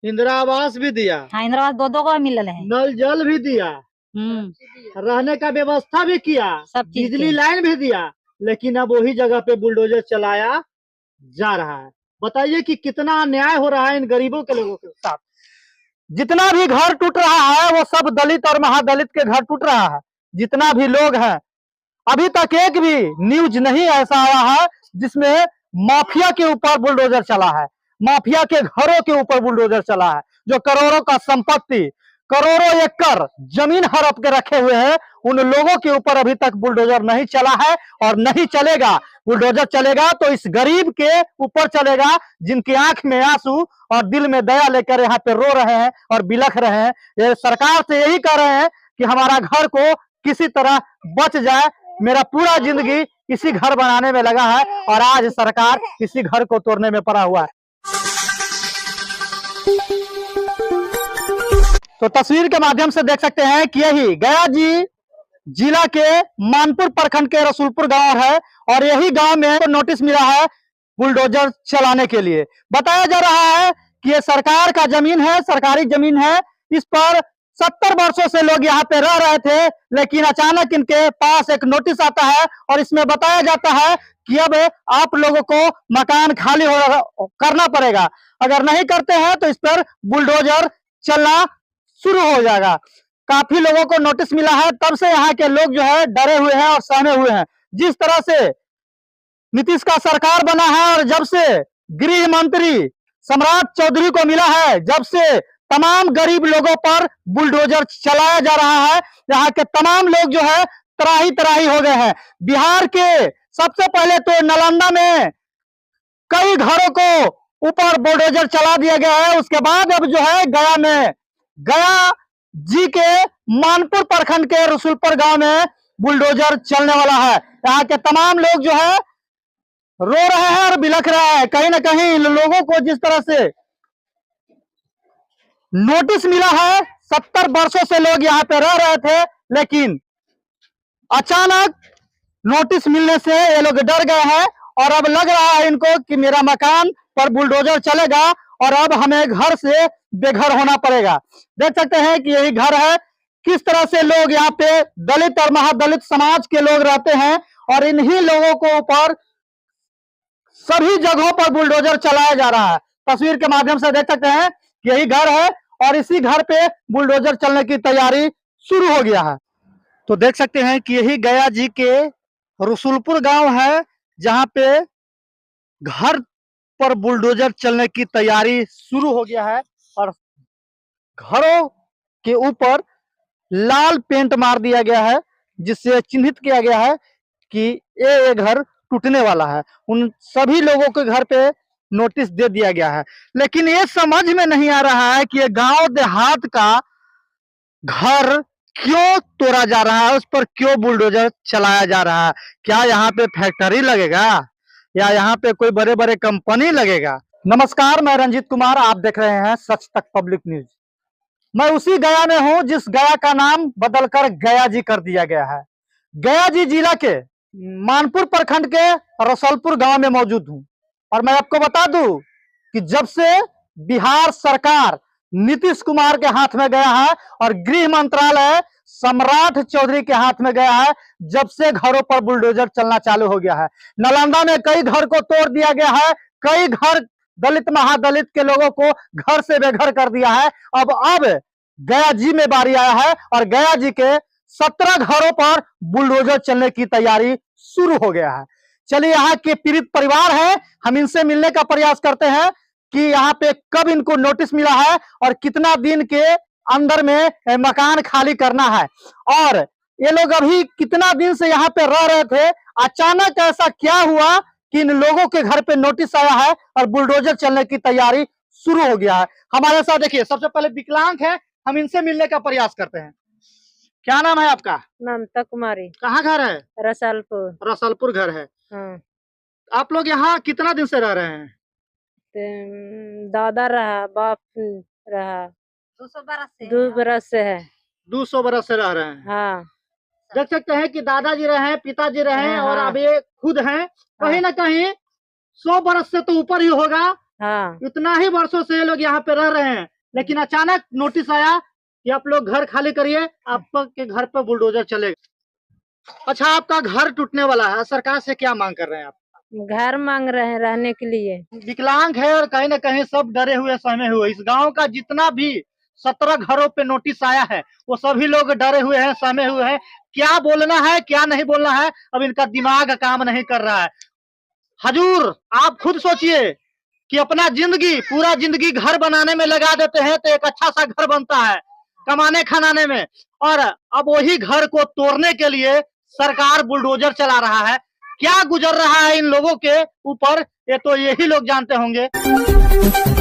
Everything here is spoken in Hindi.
इंदिरा आवास भी दिया, हाँ इंदिरा आवास दो को मिलल है। नल जल भी दिया, रहने का व्यवस्था भी किया, सब चीज बिजली के। लाइन भी दिया, लेकिन अब वही जगह पे बुलडोजर चलाया जा रहा है। बताइए कि कितना अन्याय हो रहा है इन गरीबों के लोगों के साथ। जितना भी घर टूट रहा है वो सब दलित और महादलित के घर टूट रहा है। जितना भी लोग हैं, अभी तक एक भी न्यूज नहीं ऐसा आया है जिसमें माफिया के ऊपर बुलडोजर चला है, माफिया के घरों के ऊपर बुलडोजर चला है, जो करोड़ों का संपत्ति, करोड़ों एकड़ जमीन हड़प के रखे हुए हैं, उन लोगों के ऊपर अभी तक बुलडोजर नहीं चला है और नहीं चलेगा। बुलडोजर चलेगा तो इस गरीब के ऊपर चलेगा, जिनकी आंख में आंसू और दिल में दया लेकर यहाँ पे रो रहे हैं और बिलख रहे हैं। ये सरकार से यही कह रहे हैं कि हमारा घर को किसी तरह बच जाए। मेरा पूरा जिंदगी इसी घर बनाने में लगा है और आज सरकार इसी घर को तोड़ने में पड़ा हुआ है। तो तस्वीर के माध्यम से देख सकते हैं कि यही गया जी जिला के मानपुर प्रखंड के रसूलपुर गांव है और यही गांव में नोटिस मिला है बुलडोजर चलाने के लिए। बताया जा रहा है कि ये सरकार का जमीन है, सरकारी जमीन है। इस पर 70 वर्षों से लोग यहाँ पे रह रहे थे, लेकिन अचानक इनके पास एक नोटिस आता है और इसमें बताया जाता है कि अब आप लोगों को मकान खाली करना पड़ेगा। अगर नहीं करते हैं तो इस पर बुलडोजर चलना शुरू हो जाएगा। काफी लोगों को नोटिस मिला है, तब से यहाँ के लोग जो है डरे हुए हैं और सहमे हुए हैं। जिस तरह से नीतीश का सरकार बना है और जब से गृह मंत्री सम्राट चौधरी को मिला है, जब से तमाम गरीब लोगों पर बुलडोजर चलाया जा रहा है। यहाँ के तमाम लोग जो है त्राही त्राही हो गए हैं। बिहार के सबसे पहले तो नालंदा में कई घरों को ऊपर बुलडोजर चला दिया गया है। उसके बाद अब जो है गया में, गया जी के मानपुर प्रखंड के रसूलपुर गांव में बुलडोजर चलने वाला है। यहाँ के तमाम लोग जो है रो रहे हैं और बिलख रहे हैं। कहीं ना कहीं इन लोगों को जिस तरह से नोटिस मिला है, 70 वर्षों से लोग यहाँ पे रह रहे थे, लेकिन अचानक नोटिस मिलने से ये लोग डर गए हैं और अब लग रहा है इनको कि मेरा मकान पर बुलडोजर चलेगा और अब हमें घर से बेघर होना पड़ेगा। देख सकते हैं कि यही घर है। किस तरह से लोग यहाँ पे दलित और महादलित समाज के लोग रहते हैं और इन्हीं लोगों को ऊपर सभी जगहों पर बुलडोजर चलाया जा रहा है। तस्वीर के माध्यम से देख सकते हैं कि यही घर है और इसी घर पे बुलडोजर चलने की तैयारी शुरू हो गया है। तो देख सकते हैं कि यही गया जी के रसूलपुर गांव है, जहां पे घर पर बुलडोजर चलने की तैयारी शुरू हो गया है और घरों के ऊपर लाल पेंट मार दिया गया है, जिससे चिन्हित किया गया है कि ये घर टूटने वाला है। उन सभी लोगों के घर पे नोटिस दे दिया गया है, लेकिन ये समझ में नहीं आ रहा है कि ये गांव देहात का घर क्यों तोड़ा जा रहा है, उस पर क्यों बुलडोजर चलाया जा रहा है। क्या यहाँ पे फैक्ट्री लगेगा या यहाँ पे कोई बड़े बड़े कंपनी लगेगा। नमस्कार, मैं रंजीत कुमार, आप देख रहे हैं सच तक पब्लिक न्यूज। मैं उसी गया में हूं जिस गया का नाम बदलकर गया जी कर दिया गया है। गया जी जिला के मानपुर प्रखंड के रसूलपुर गांव में मौजूद हूं और मैं आपको बता दूं कि जब से बिहार सरकार नीतीश कुमार के हाथ में गया है और गृह मंत्रालय सम्राट चौधरी के हाथ में गया है, जब से घरों पर बुलडोजर चलना चालू हो गया है। नालंदा में कई घर को तोड़ दिया गया है, कई घर दलित महादलित के लोगों को घर से बेघर कर दिया है। अब गया जी में बारी आया है और गया जी के 17 घरों पर बुलडोजर चलने की तैयारी शुरू हो गया है। चलिए, यहाँ के पीड़ित परिवार हैं, हम इनसे मिलने का प्रयास करते हैं कि यहाँ पे कब इनको नोटिस मिला है और कितना दिन के अंदर में मकान खाली करना है और ये लोग अभी कितना दिन से यहाँ पे रह रहे थे। अचानक ऐसा क्या हुआ कि इन लोगों के घर पे नोटिस आया है और बुलडोजर चलने की तैयारी शुरू हो गया है। हमारे साथ देखिए, सबसे पहले विकलांग है, हम इनसे मिलने का प्रयास करते हैं। क्या नाम है आपका? ममता कुमारी। कहाँ घर है? रसूलपुर। रसूलपुर घर है। हाँ। आप लोग यहाँ कितना दिन से रह रहे हैं? दादा रहा, बाप रहा 2 बरस से है। 200 बरस से रह रहे हैं। हाँ। देख सकते हैं कि दादाजी रहे हैं, पिताजी रहे हैं और अब ये खुद हैं। कहीं ना कहीं 100 बरस से तो ऊपर ही होगा। हाँ। इतना ही वर्षों से ये लोग यहाँ पे रह रहे हैं, लेकिन अचानक नोटिस आया कि आप लोग घर खाली करिए, आपके घर पे बुलडोजर चलेगा। अच्छा, आपका घर टूटने वाला है, सरकार से क्या मांग कर रहे हैं आप? घर मांग रहे हैं रहने के लिए। विकलांग है और कहीं ना कहीं सब डरे हुए सहमे हुए। इस गांव का जितना भी 17 घरों पे नोटिस आया है वो सभी लोग डरे हुए हैं, सहमे हुए हैं। क्या बोलना है क्या नहीं बोलना है अब इनका दिमाग काम नहीं कर रहा है। हजूर, आप खुद सोचिए कि अपना जिंदगी पूरा जिंदगी घर बनाने में लगा देते हैं तो एक अच्छा सा घर बनता है कमाने खनाने में, और अब वही घर को तोड़ने के लिए सरकार बुलडोजर चला रहा है। क्या गुजर रहा है इन लोगों के ऊपर ये तो यही लोग जानते होंगे।